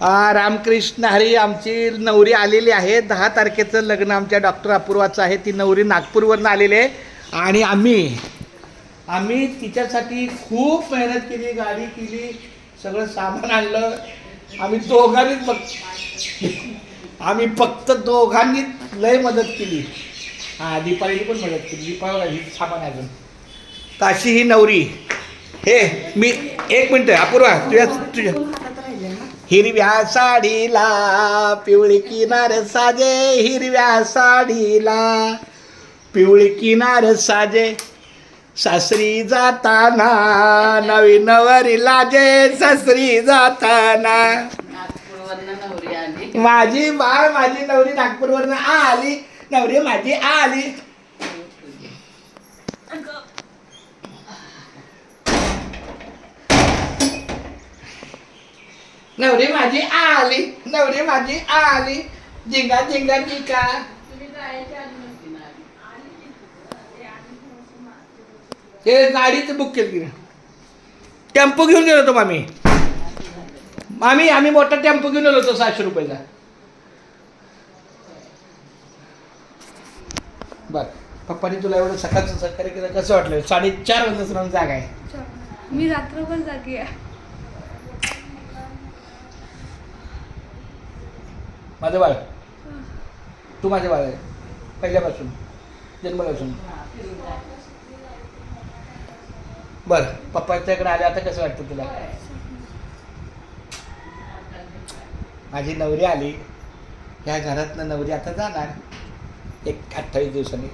रामकृष्ण हरी. आमची नवरी आलेली आहे. 10 तारखेचं लग्न आमच्या डॉक्टर अपूर्वाचं आहे. ती नवरी नागपूरवरून आलेली आहे आणि आम्ही तिच्यासाठी खूप मेहनत केली, गाडी केली, सगळं सामान आणलं. आम्ही फक्त दोघांनीच लय मदत केली. हां, दीपालीने पण मदत केली. दीपाली सामान अजून ताशी ही नवरी. हे मी एक मिनटं अपूर्वा, तुझ्या हिरव्या साडीला पिवळी किनार साजे, हिरव्या साडीला पिवळी किनार साजे, सासरी जाताना नवी नवरी लाजे, सासरी जाताना. माझी नवरी नागपूरवरनं आली, नवरी माझी आली. नवरी माझी आली, जिंगा जिंगा जिंगा. हे गाडीच बुक केली. टेम्पो घेऊन गेलो होतो आम्ही मोठा टेम्पो घेऊन गेलो होतो 600 रुपयाचा. बर, पप्पानी तुला एवढं सकाळचं सहकार्य केलं, कसं वाटलं? 4:30 वाजता जागा आहे. मी रात्रभर जागी आहे. माझं बाळ, तू माझं बाळ आहे पहिल्यापासून, जन्मपासून. बर, पप्पाच्याकडे आले, आता कसं वाटतं तुला? माझी नवरी आली. ह्या घरातनं नवरी आता जाणार एक 28 दिवसांनी.